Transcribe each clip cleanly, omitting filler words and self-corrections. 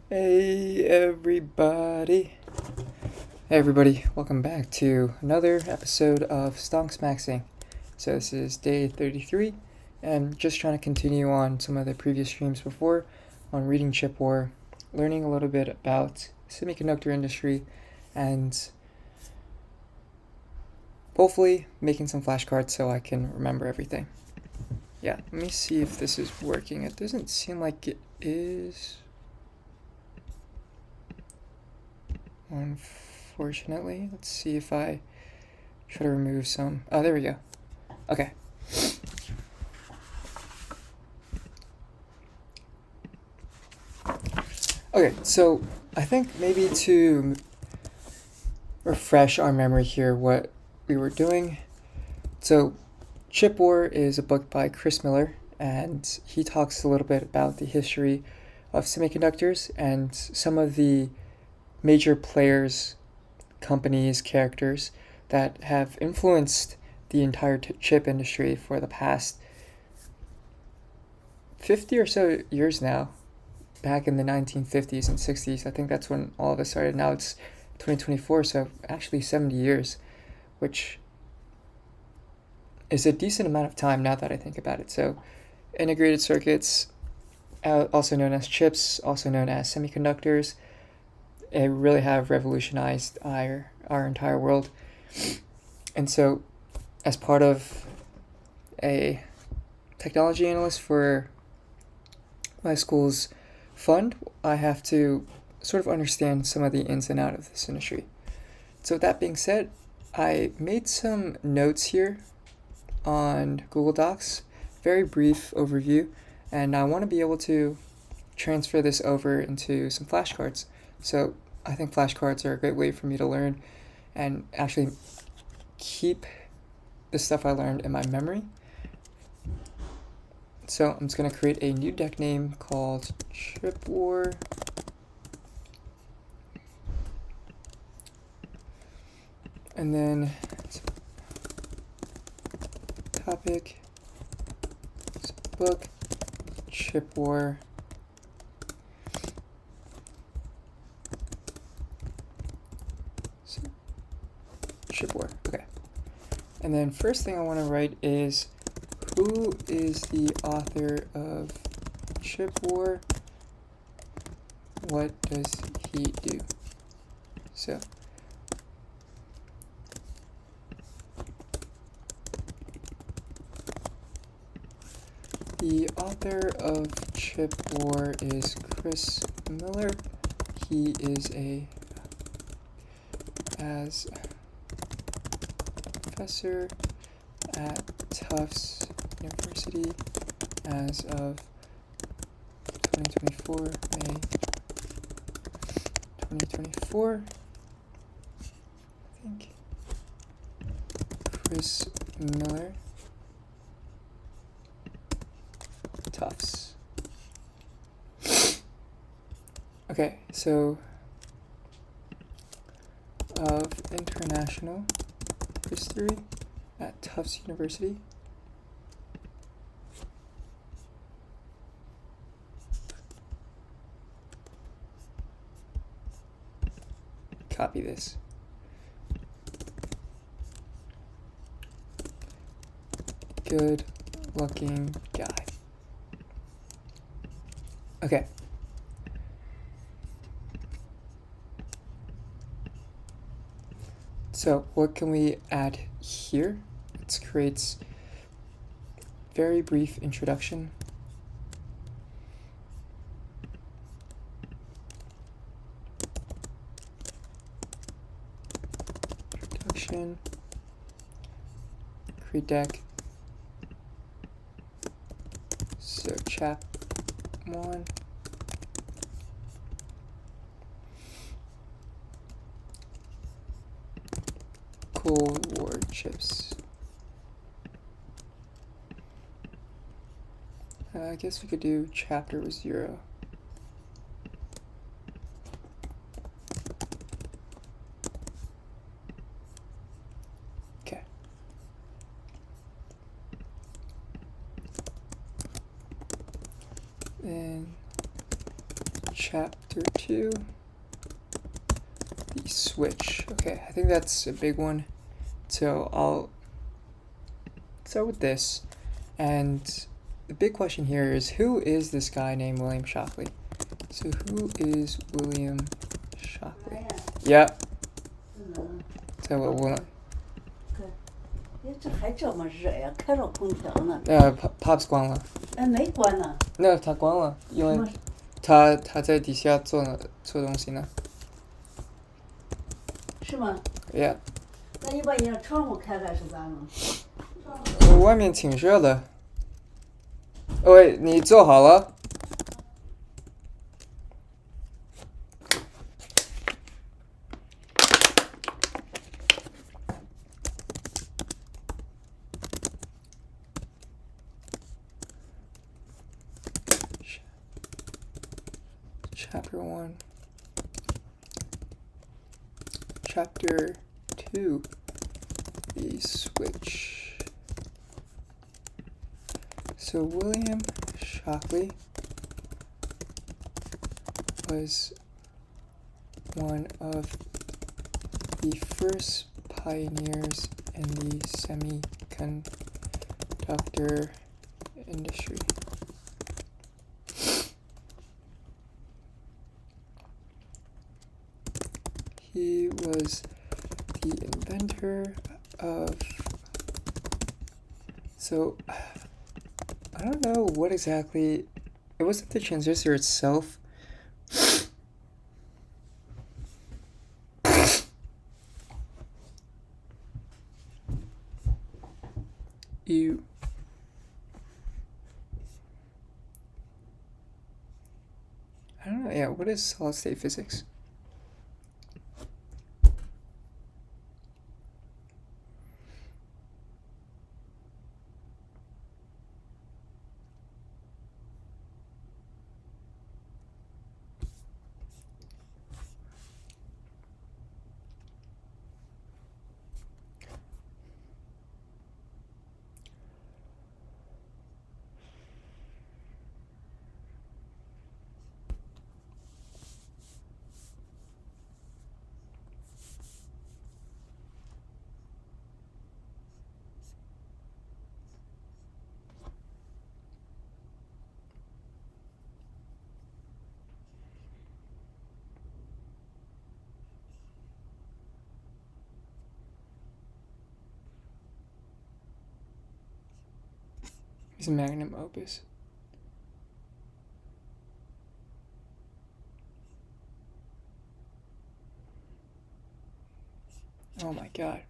Hey everybody. Hey everybody, welcome back to another episode of Stonks Maxxing. So this is day 33, and just trying to continue on some of the previous streams before on reading chip war, learning a little bit about semiconductor industry, and hopefully making some flashcards so I can remember everything. Yeah, let me see if this is working. It doesn't seem like it is. Unfortunately, let's see if I try to remove some. Oh, there we go. Okay. Okay, so I think maybe to refresh our memory here what we were doing. So, Chip War is a book by Chris Miller, and he talks a little bit about the history of semiconductors and some of the major players, companies, characters that have influenced the entire chip industry for the past 50 or so years now. Back in the 1950s and 60s, I think that's when all of this started. Now it's 2024, so actually 70 years, which is a decent amount of time now that I think about it. So, integrated circuits, also known as chips, also known as semiconductors, really have revolutionized our entire world. And so, as part of a technology analyst for my school's fund, I have to sort of understand some of the ins and outs of this industry. So that being said, I made some notes here on Google Docs, very brief overview, and I want to be able to transfer this over into some flashcards. So I think flashcards are a great way for me to learn and actually keep the stuff I learned in my memory. So I'm just going to create a new deck name called Chip War. And then topic, book, Chip War. Chip War, okay. And then first thing I want to write is, who is the author of Chip War? What does he do? So, the author of Chip War is Chris Miller. He is as professor at Tufts University as of 2024, May 2024. I think Chris Miller, Tufts. Okay, so of international history at Tufts University. Copy this. Good looking guy. Okay. So what can we add here? It creates very brief introduction. Create deck. So chap 1. Cold War chips. I guess we could do chapter 0. Okay. Chapter 2, the switch. Okay, I think that's a big one. So I'll start with this. And the big question here is, who is this guy named William Shockley? So who is William Shockley? Yeah. So we'll 这还这么热呀？开着空调呢。Pops 关了。没关呢。那他关了，因为他在底下做东西呢。是吗 Yeah。那你把人家窗户开开是咋弄？外面挺热的。喂，你做好了？Chapter 1. Chapter 2. The switch. So William Shockley was one of the first pioneers in the semiconductor industry. He was the inventor of... So, I don't know what exactly... It wasn't the transistor itself. I don't know, yeah, what is solid-state physics? His magnum opus. Oh my god.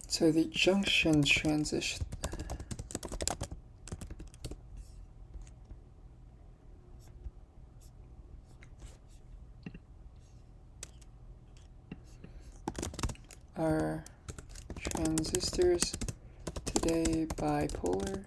So the junction transition are transistors today bipolar?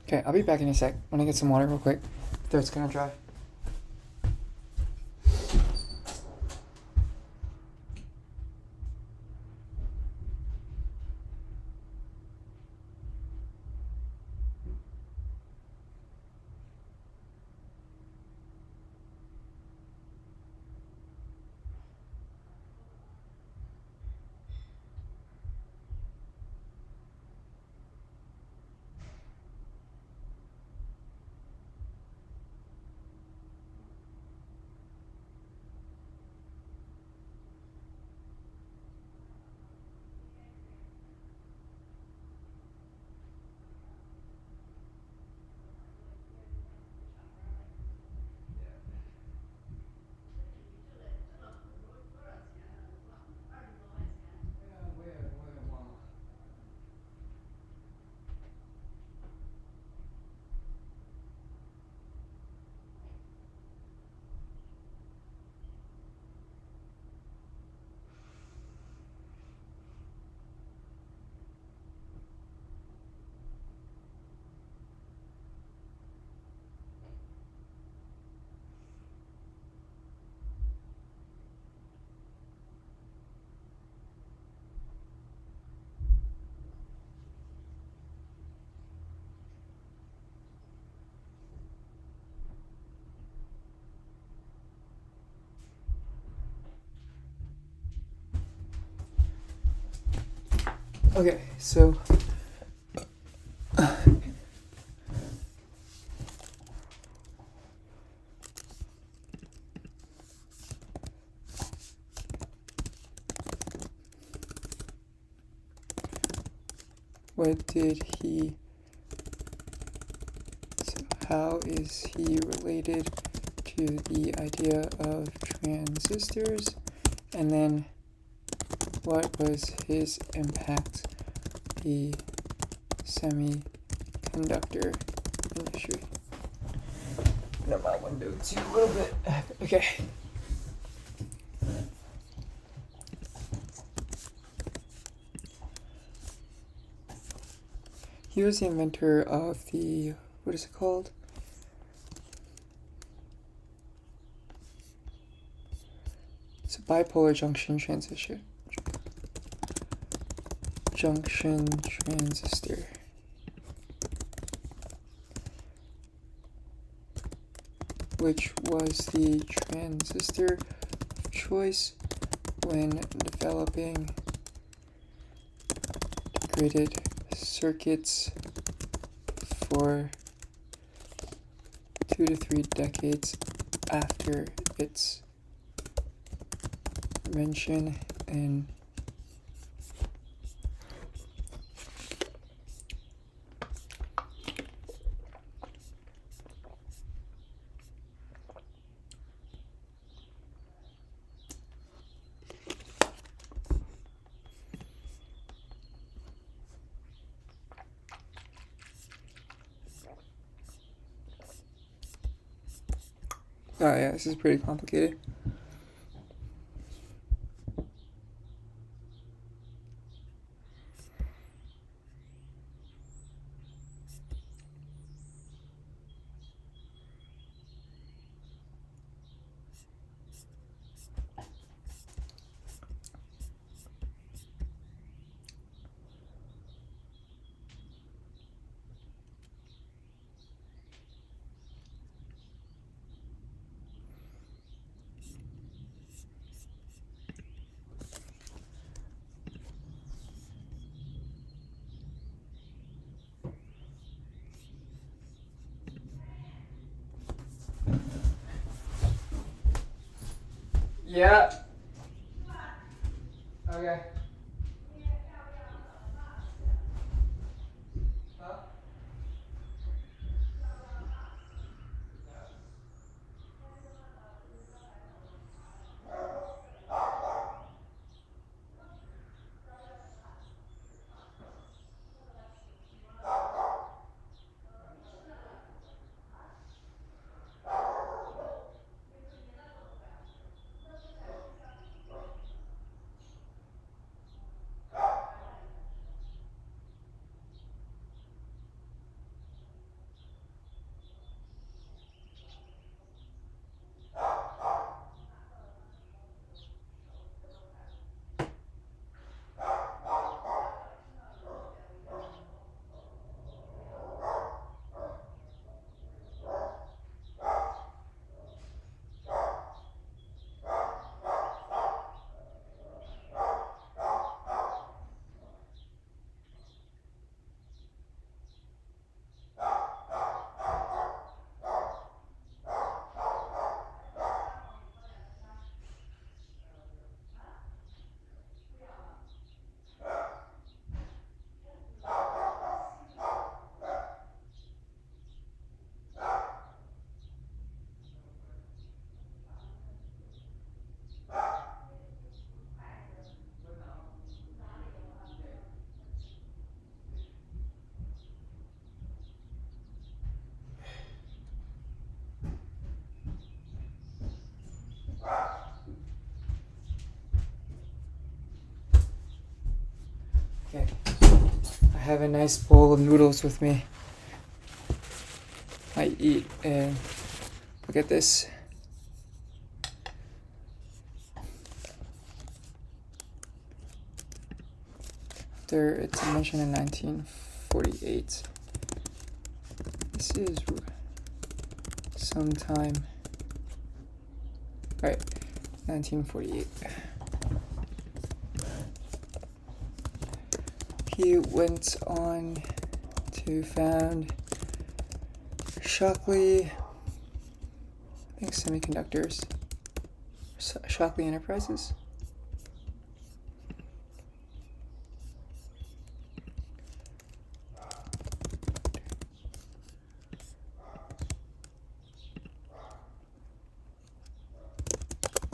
Okay, I'll be back in a sec. When I get some water real quick. Throat's gonna dry. Okay, so what did he so how is he related to the idea of transistors? And then what was his impact the semiconductor industry? Open my window too a little bit. Okay. He was the inventor of the, what is it called? It's a bipolar junction transistor. Junction transistor. Which was the transistor of choice when developing integrated circuits for 2 to 3 decades after its invention in oh yeah, this is pretty complicated. Yeah. Okay. Huh? Okay. I have a nice bowl of noodles with me. I eat and look at this. It's invention in 1948. This is sometime. Right, 1948. He went on to found Shockley, I think Semiconductors, Shockley Enterprises.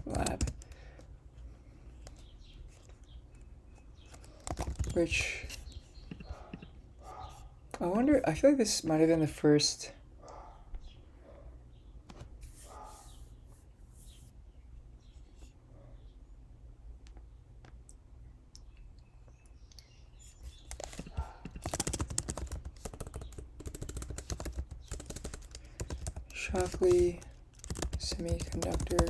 Lab. Which, I wonder, I feel like this might have been the first Shockley Semiconductor,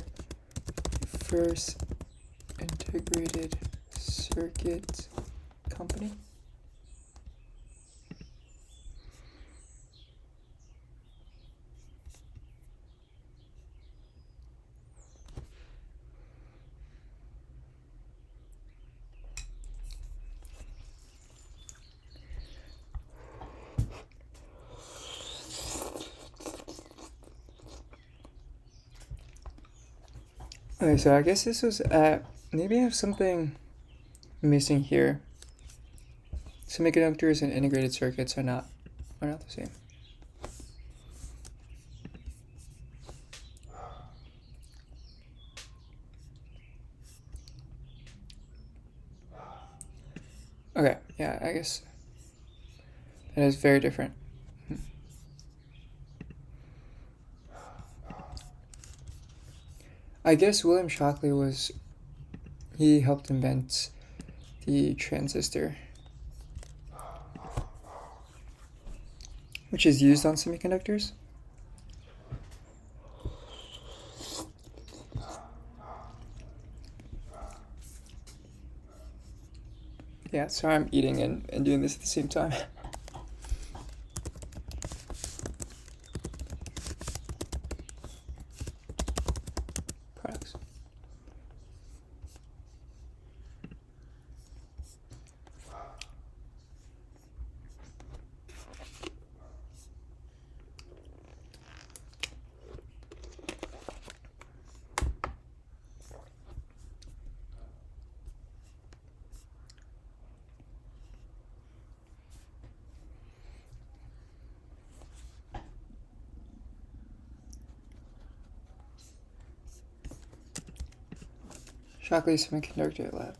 first integrated circuit company. Okay, so I guess this was maybe I have something missing here. Semiconductors and integrated circuits are not the same. Okay, yeah, I guess that is very different. I guess William Shockley he helped invent the transistor, which is used on semiconductors. Yeah, sorry, I'm eating and doing this at the same time. Products. Shockley Semiconductor Lab.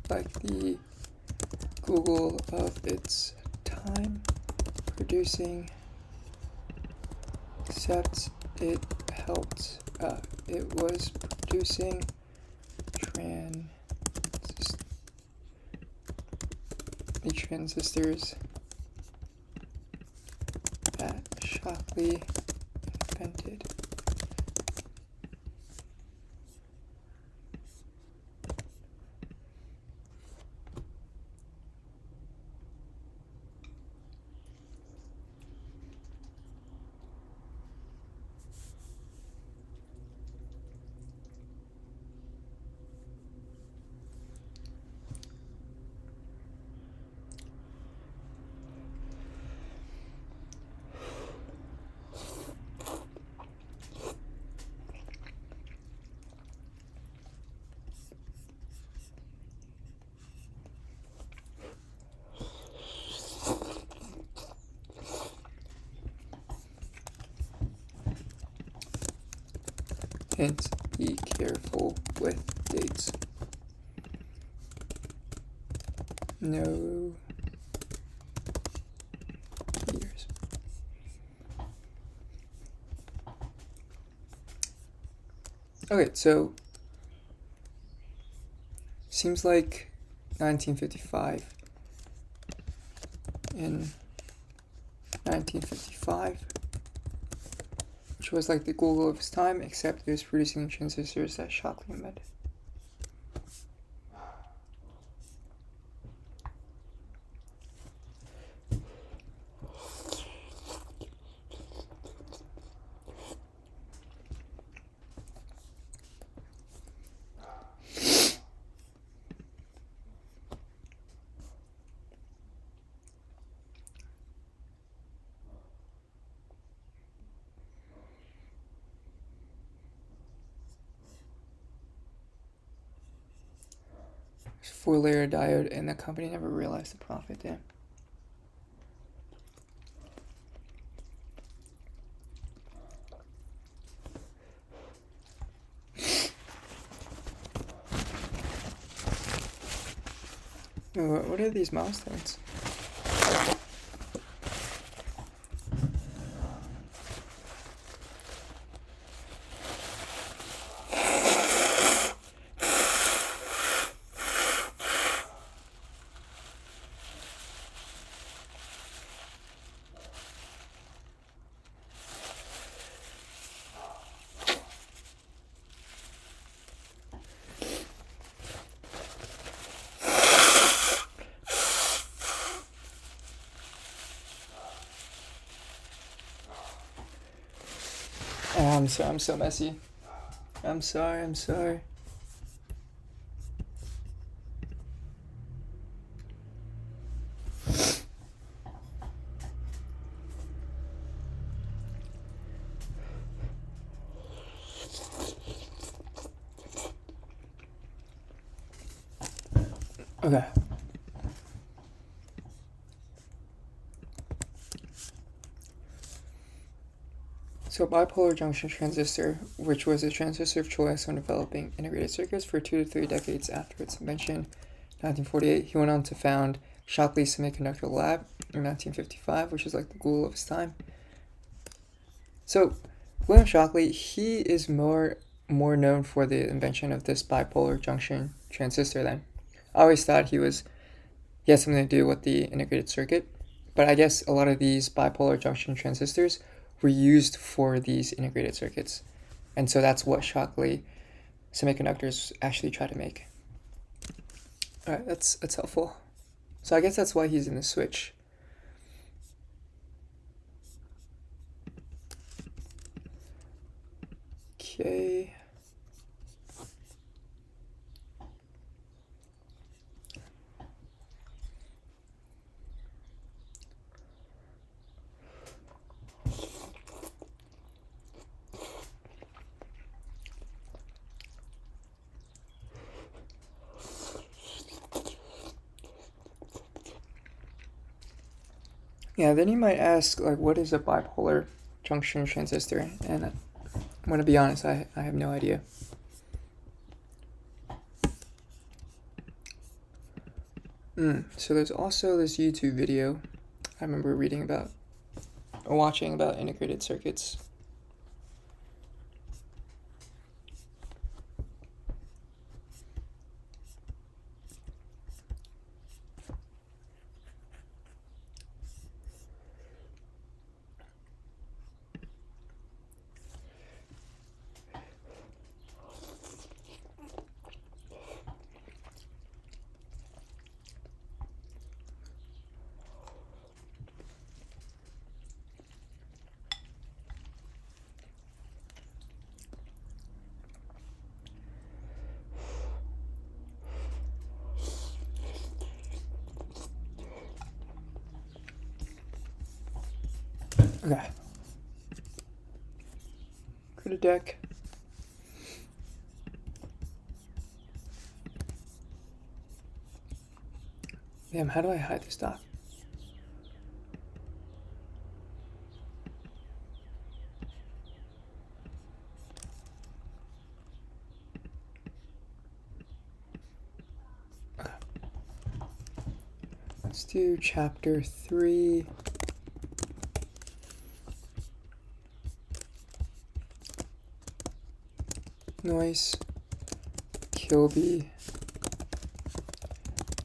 Like the Google of its time, producing, except it helped. It was producing the transistors that Shockley invented. Hence, be careful with dates. No years. Okay, so seems like 1955. In 1955, which was like the Google of his time, except it was producing transistors that Shockley invented. Four-layer diode, and the company never realized the profit. Damn. What are these milestones? I'm sorry, I'm so messy. I'm sorry. Okay. So bipolar junction transistor, which was a transistor of choice when developing integrated circuits for 2 to 3 decades after its invention, 1948, he went on to found Shockley Semiconductor Lab in 1955, which is like the Google of his time. So William Shockley, he is more known for the invention of this bipolar junction transistor then. I always thought he had something to do with the integrated circuit, but I guess a lot of these bipolar junction transistors were used for these integrated circuits. And so that's what Shockley Semiconductors actually try to make. Alright, that's helpful. So I guess that's why he's in the switch. Okay. Yeah, then you might ask, like, what is a bipolar junction transistor? And I'm going to be honest, I have no idea. So there's also this YouTube video I remember watching about integrated circuits. Okay. Go to deck. Damn, how do I hide this doc? Okay. Let's do chapter 3. No, noise, Kilby,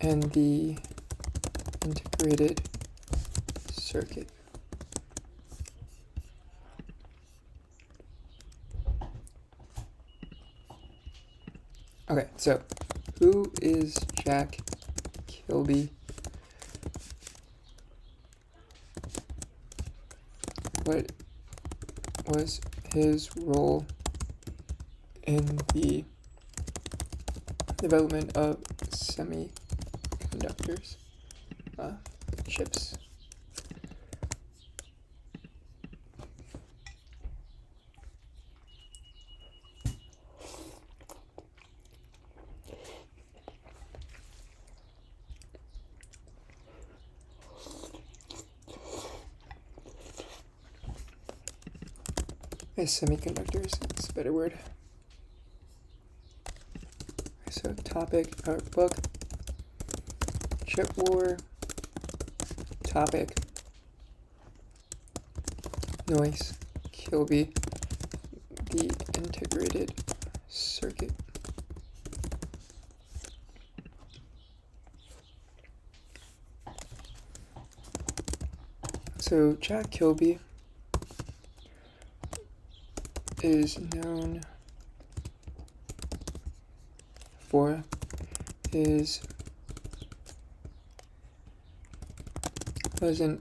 and the integrated circuit. Okay, so who is Jack Kilby? What was his role in the development of semiconductors, chips? Semiconductors, that's a better word. So topic, or book, chip war, topic, noise, Kilby, the integrated circuit. So Jack Kilby is known for his was an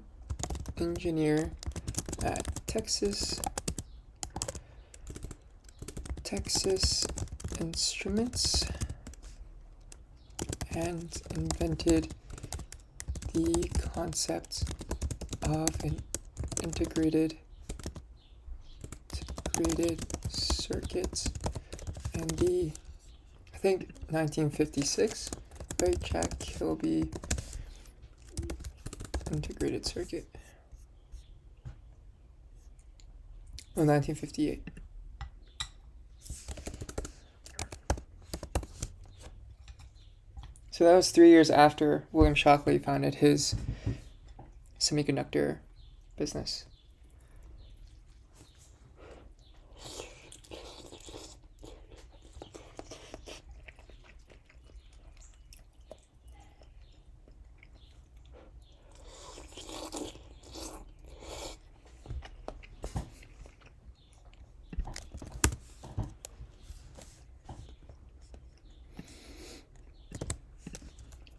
engineer at Texas Instruments and invented the concept of an integrated circuit and the, I think 1956, right? Jack Kilby integrated circuit. Oh, 1958. So that was 3 years after William Shockley founded his semiconductor business.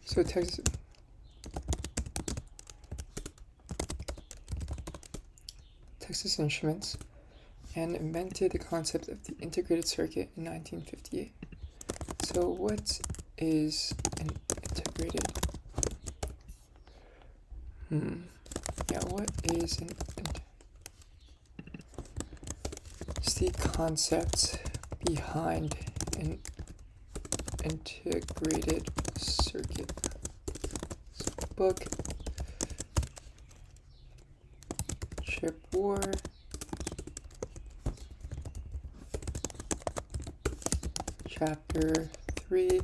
So Texas Instruments and invented the concept of the integrated circuit in 1958. So what is an integrated? What is an it's the concept behind an integrated circuit. So book, chip war, chapter 3.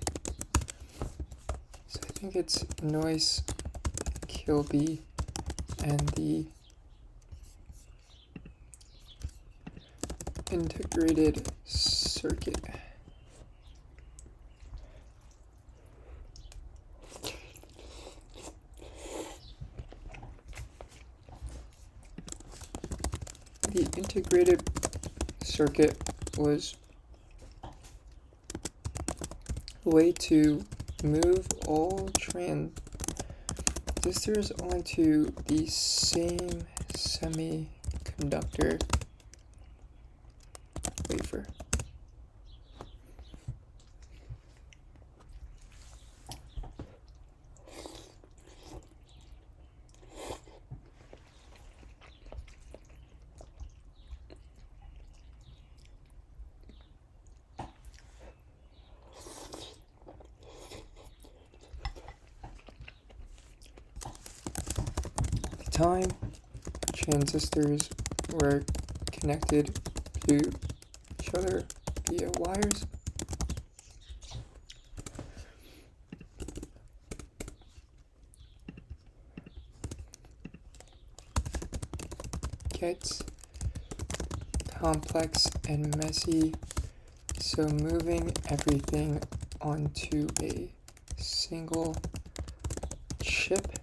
So I think it's noise, Kilby, and the integrated circuit. The integrated circuit was a way to move all transistors onto the same semiconductor wafer. At the time, transistors were connected to each other via wires. Gets complex and messy So moving everything onto a single chip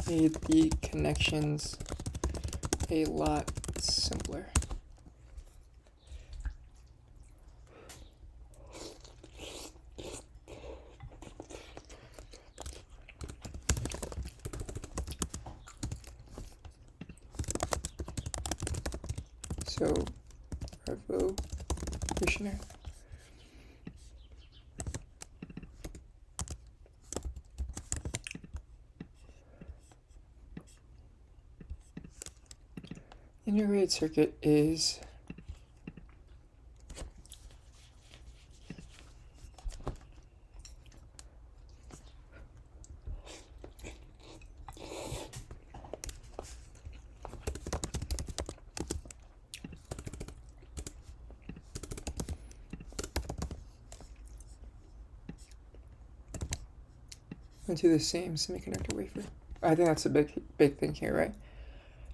made the connections a lot simpler. So, revolutionary. Integrated circuit is into the same semiconductor wafer. I think that's a big thing here, right?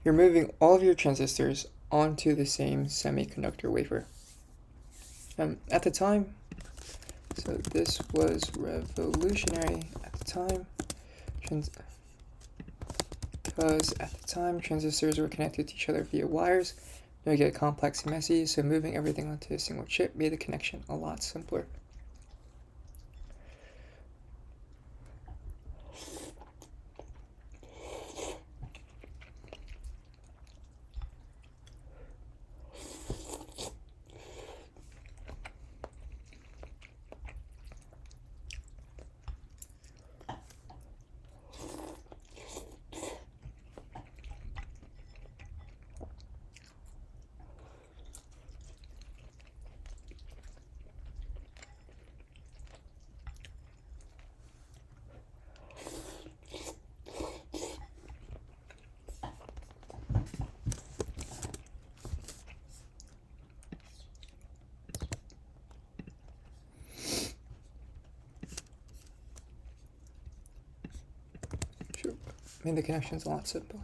You're moving all of your transistors onto the same semiconductor wafer. At the time, so this was revolutionary at the time, because at the time transistors were connected to each other via wires. Now you get complex and messy, so moving everything onto a single chip made the connection a lot simpler. Made the connections a lot simpler.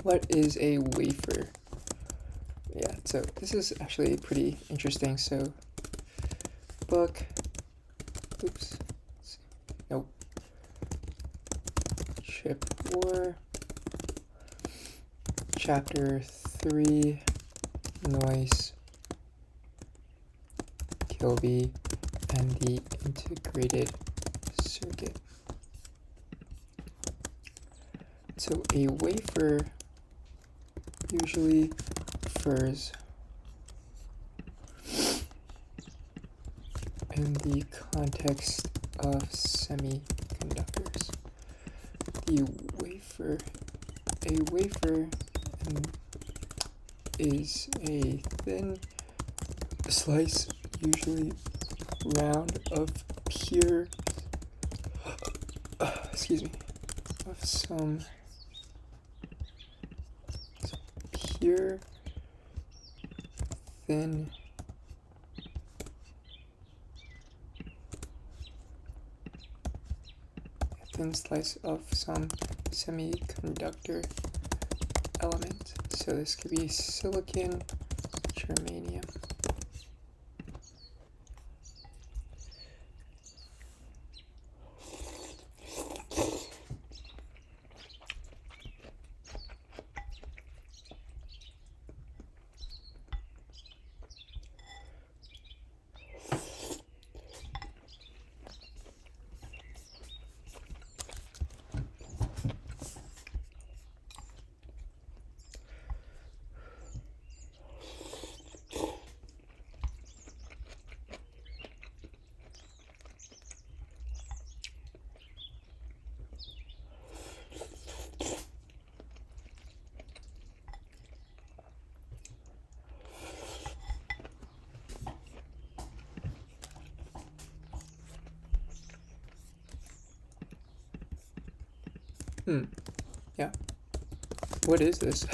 What is a wafer? Yeah, so this is actually pretty interesting. So book, oops, nope, chip war, chapter 3, noise, Kilby, and the integrated circuit. So a wafer usually refers in the context of semiconductors. A wafer is a thin slice, usually round, of pure, of some pure, thin slice of some semiconductor element. So this could be silicon, germanium. Yeah. What is this?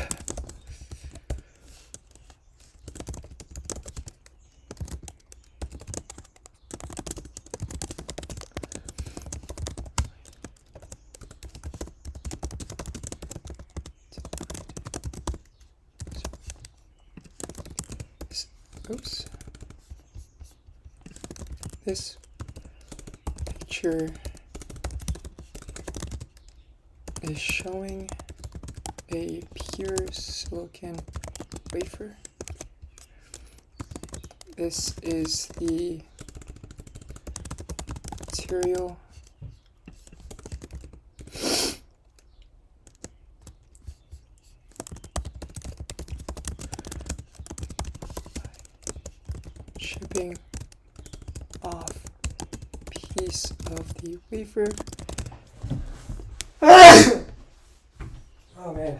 oops. This picture is showing a pure silicon wafer. This is the material. Chipping off piece of the wafer. Oh man.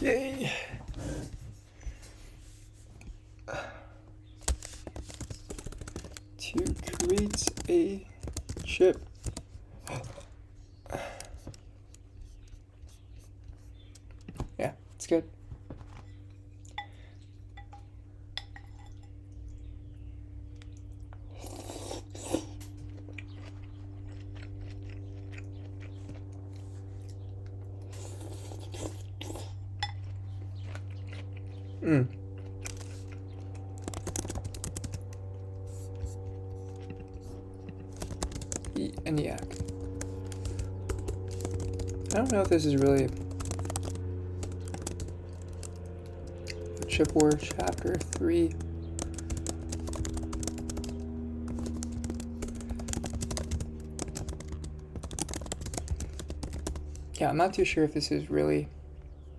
Okay. To create a chip. Yeah, it's good. The ENIAC. I don't know if this is really Chip War Chapter 3. Yeah, I'm not too sure if this is really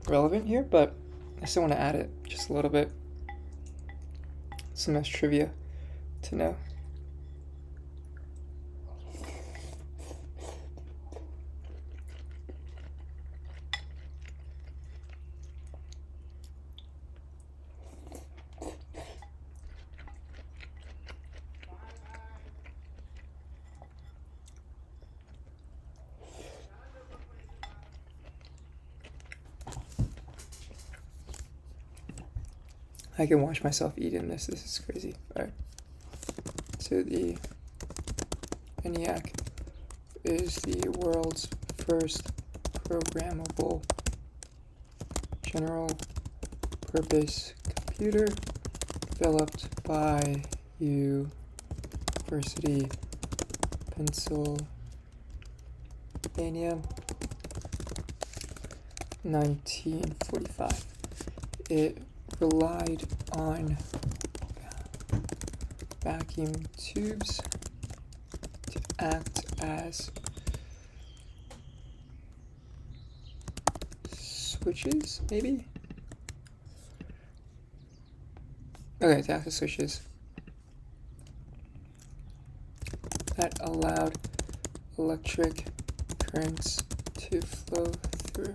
relevant here, but I still want to add it just a little bit. Some nice trivia to know. I can watch myself eating this. This is crazy. Alright. So the ENIAC is the world's first programmable general purpose computer developed by University Pennsylvania 1945. It relied on vacuum tubes to act as switches, maybe? Okay, to act as switches that allowed electric currents to flow through.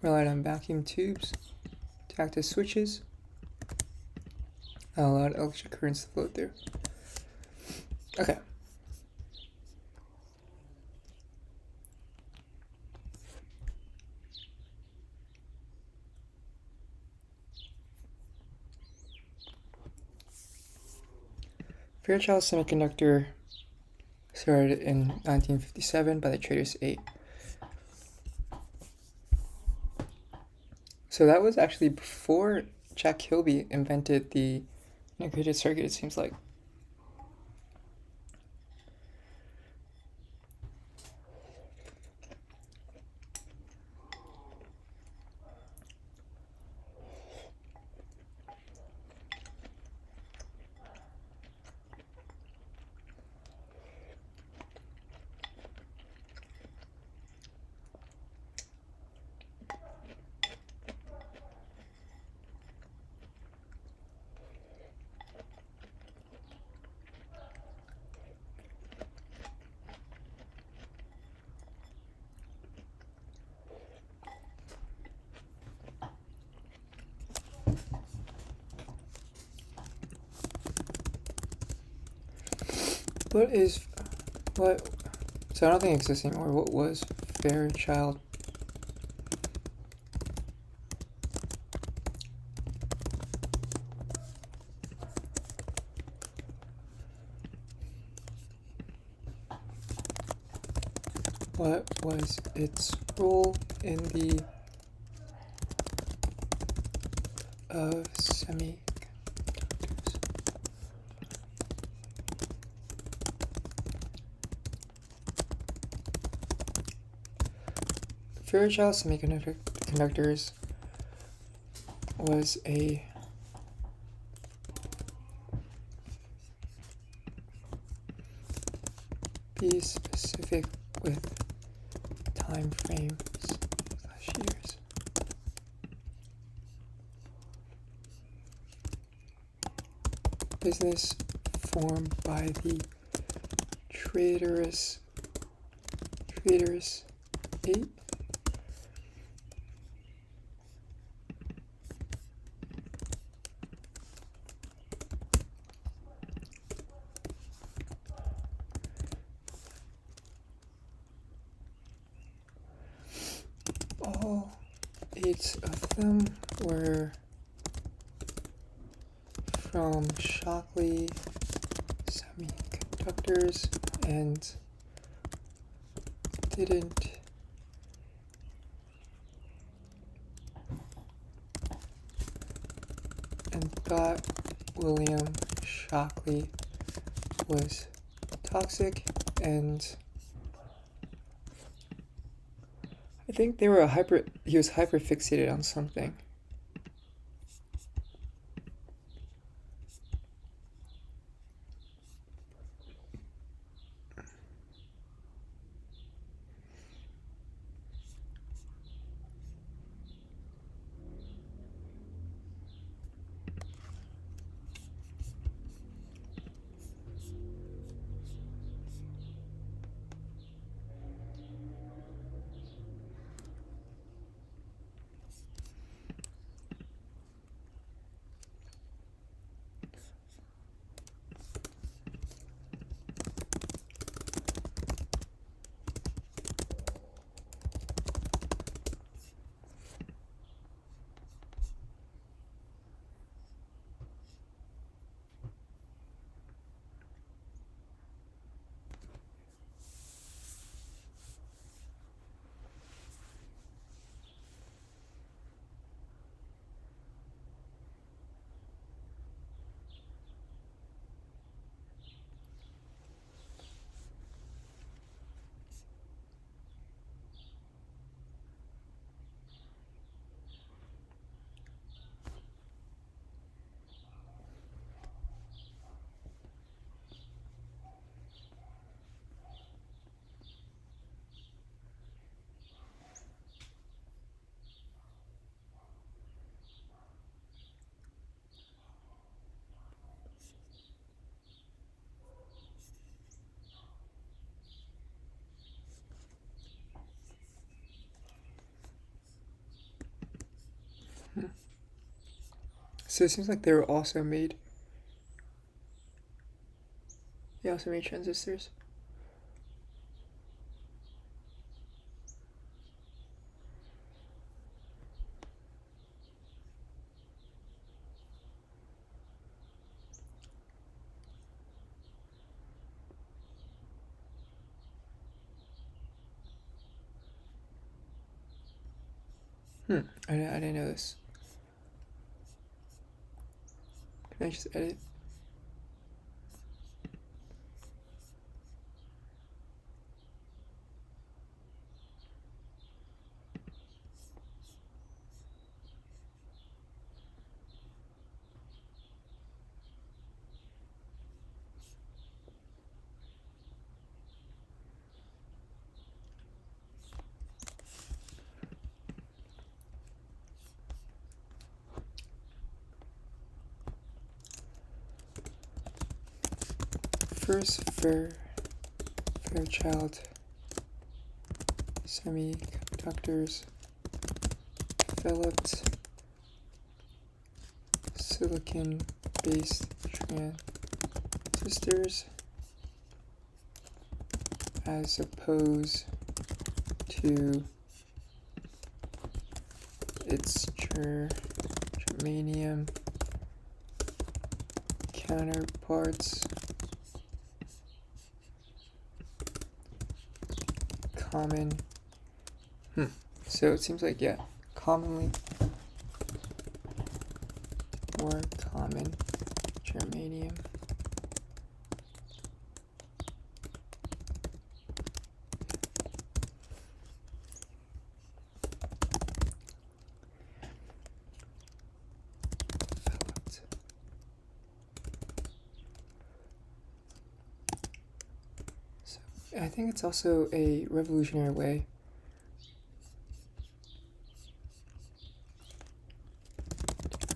relied on vacuum tubes to act as switches and allowed electric currents to flow through. Okay. Fairchild Semiconductor started in 1957 by the Traders 8. So that was actually before Jack Kilby invented the integrated circuit, it seems like. So I don't think it exists anymore. What was Fairchild? What was its role in the semiconductors? Fairchild Semiconductors was a be specific with time frames / years. Business formed by the Traders 8. All 8 of them were from Shockley Semiconductors and didn't and thought William Shockley was toxic, and I think he was hyper fixated on something. So it seems like they were also made. They also made transistors. I didn't know this. Can I just edit? First Fairchild Semiconductors developed silicon-based transistors as opposed to its germanium counterparts. Common. So it seems like, yeah, commonly more common germanium. Developed. So I think it's also a revolutionary way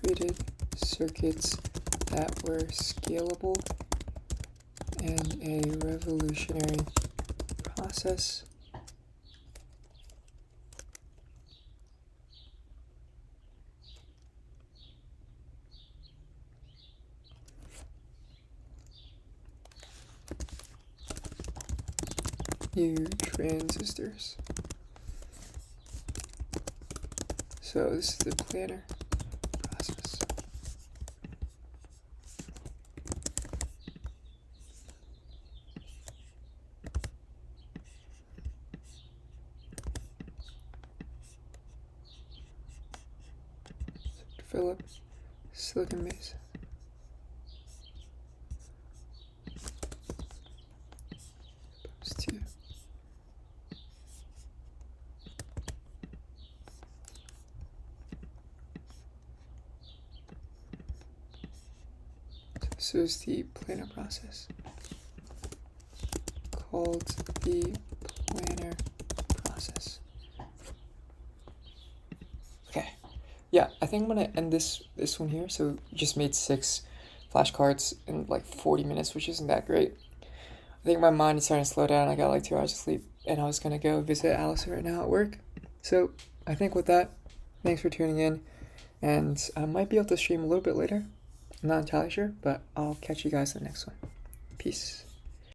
created circuits that were scalable and a revolutionary process. New transistors. So this is the planar process. Develop silicon base. This is the planar process, called the planar process. Okay, yeah, I think I'm gonna end this one here. So we just made 6 flashcards in like 40 minutes, which isn't that great. I think my mind is starting to slow down. I got like 2 hours of sleep, and I was gonna go visit Allison right now at work. So I think with that, thanks for tuning in, and I might be able to stream a little bit later. I'm not entirely sure, but I'll catch you guys in the next one. Peace.